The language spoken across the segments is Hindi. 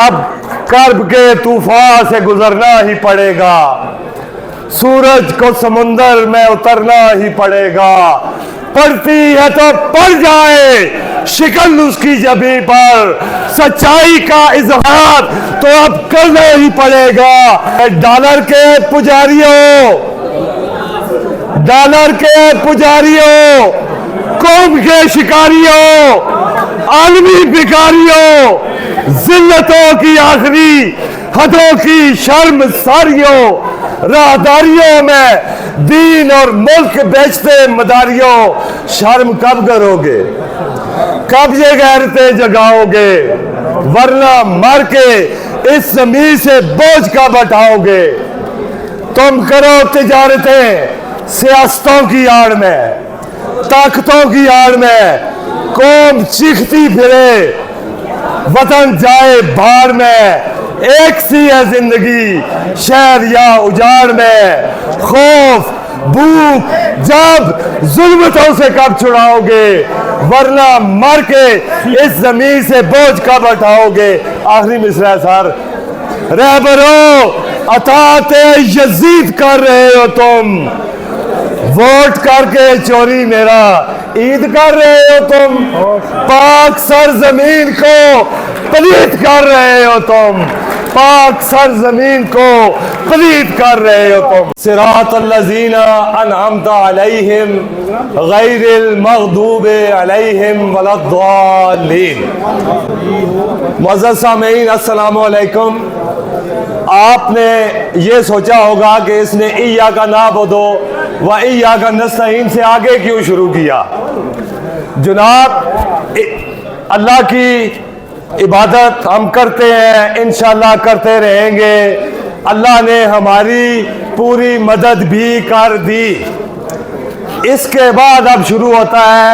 अब कर्ब के तूफान से गुजरना ही पड़ेगा, सूरज को समुंदर में उतरना ही पड़ेगा। पड़ती है तो पड़ जाए शिकन उसकी जबी पर, सच्चाई का इजहार तो अब करना ही पड़ेगा। डॉलर के पुजारियों, डॉलर के पुजारियों, कौम के शिकारियों, आलमी भिखारियों, जिल्लतों की आखिरी हदों की शर्म सारियों, राहदारियों में दीन और मुल्क बेचते मदारियों, शर्म कब करोगे, कब ये गैरतें जगाओगे, वरना मर के इस जमीन से बोझ कब हटाओगे। तुम करो तिजारतें सियासतों की आड़ में, ताकतों की आड़ में, कौम चीखती फिरे वतन जाए भाड़ में। एक सी है जिंदगी शहर या उजाड़ में, खौफ भूख जब जुल्मतों से कब छुड़ाओगे, वरना मर के इस जमीन से बोझ कब हटाओगे। आखिरी मिसरा सर, रहबरो अताते यजीद कर रहे हो तुम, वोट करके चोरी मेरा ईद कर रहे हो तुम, पाक सर जमीन को पलीत कर रहे हो तुम, पाक सर जमीन को पलीत कर रहे हो तुम। सिरातल्लज़ीना अनअमता अलैहिम गैरिल मग़दूबि अलैहिम वलद्दालीन। मुअज़्ज़ज़ सामीन अस्सलामु अलैकुम। आपने ये सोचा होगा कि इसने इय्या का नाबुदो व इय्या का नस्तईन से आगे क्यों शुरू किया। जनाब, अल्लाह की इबादत हम करते हैं, इंशाअल्लाह करते रहेंगे। अल्लाह ने हमारी पूरी मदद भी कर दी। इसके बाद अब शुरू होता है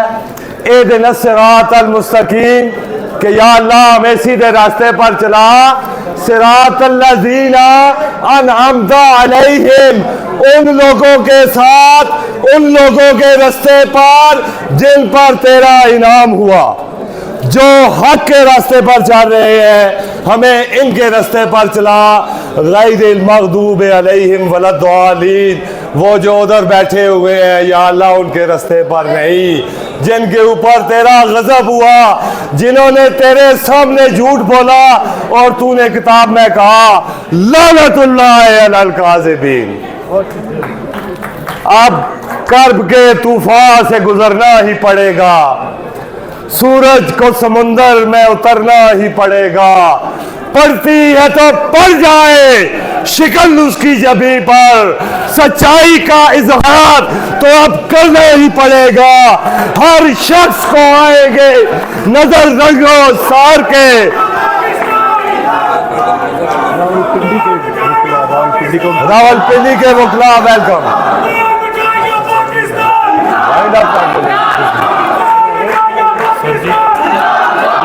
इहदिनस सिरातल मुस्तकीम, कि या अल्लाह हमें सीधे रास्ते पर चला। सिरातल्लज़ीना अनअमता अलैहिम, उन लोगों के साथ, उन लोगों के रास्ते पर जिन पर तेरा इनाम हुआ, जो हक के रास्ते पर चल रहे हैं, हमें इनके रास्ते पर चला। गैरिल मग़दूबि अलैहिम वलद्दालीन, वो जो उधर बैठे हुए हैं या अल्लाह उनके रास्ते पर नहीं, जिनके ऊपर तेरा गजब हुआ, जिन्होंने तेरे सामने झूठ बोला और तूने किताब में कहा लानतुल्लाहि अलल काज़िबीन। अब कर्ब के तूफान से गुजरना ही पड़ेगा, सूरज को समुंदर में उतरना ही पड़ेगा। पड़ती है तो पड़ जाए शिकन उसकी जबी पर, सच्चाई का इजहार तो अब करना ही पड़ेगा। हर शख्स को आएंगे नजर रंगो सार के। रावलपिंडी के वकला वेलकम।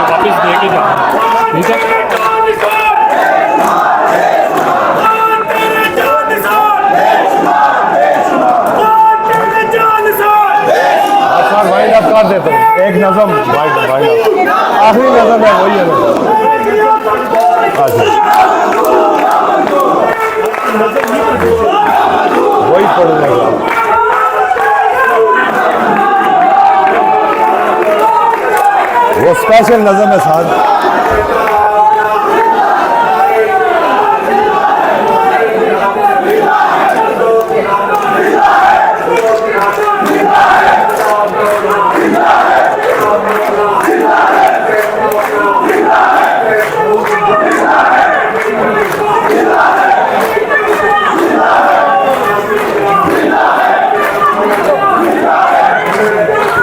वापिस दे के जा, ठीक है। कर देता हूँ एक नज़म, भाई आखिरी नज़म है, वही है वही पढ़ूंगा। वो स्पेशल नज़म है साहब।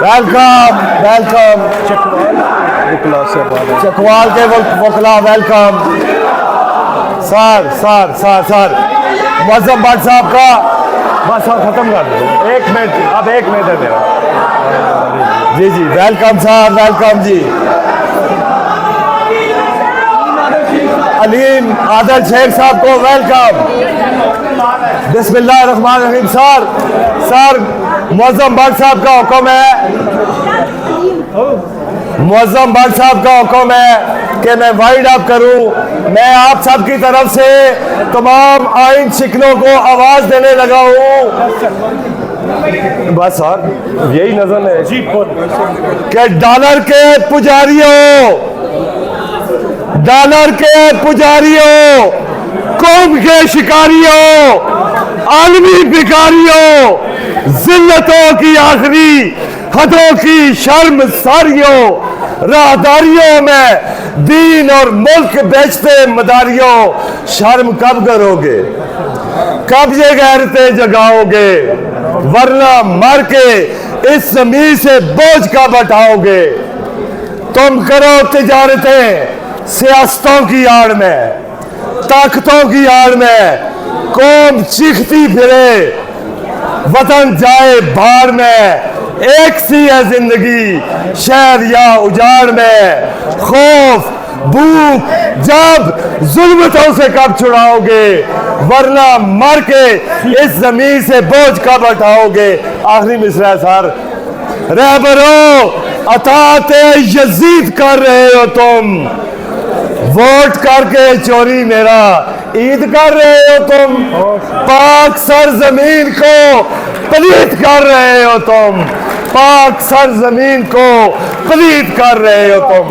वेलकम वेलकम चकवाल के वकला वेलकम। सर मुअज़्ज़म भट्ट साहब का बस खत्म कर दो, 1 मिनट, अब 1 मिनट है मेरा। जी वेलकम साहब, वेलकम जी। अलीम आदल शेख साहब को वेलकम। बिस्मिल्लाहिर्रहमानिर्रहीम। सर मुअज़्ज़म भट्ट साहब का हुक्म है, मुअज़्ज़म भट्ट साहब का हुक्म है कि मैं वाइंड अप करूं। मैं आप सबकी तरफ से तमाम आइन शिकनों को आवाज देने लगा हूँ। बस सर यही नजर है जी बोल कि डॉलर के पुजारियों, डॉलर के पुजारियों, कौम के शिकारियों, आलमी भिखारियों, जिल्लतों की आखिरी हदों की शर्मसारियों, राहदारियों में दीन और मुल्क बेचते मदारियों, शर्म कब करोगे? कब ये गैरतें जगाओगे? वरना मर के इस जमीन से बोझ कब हटाओगे? तुम करो तिजारतें सियासतों की आड़ में, ताकतों की आड़ में, कौम चीखती फिरे, वतन जाए बाढ़ में, एक सी है जिंदगी शहर या उजाड़ में, खौफ भूख जब जुल्मतों से कब छुड़ाओगे? वरना मर के इस जमीन से बोझ कब हटाओगे? आखिरी मिसरा सर, रहबरों अताते यजीद कर रहे हो तुम, वोट करके चोरी मेरा ईद कर रहे हो तुम, पाक सरजमीन को पलीत कर रहे हो तुम, पाक सरजमीन को पलीत कर रहे हो तुम।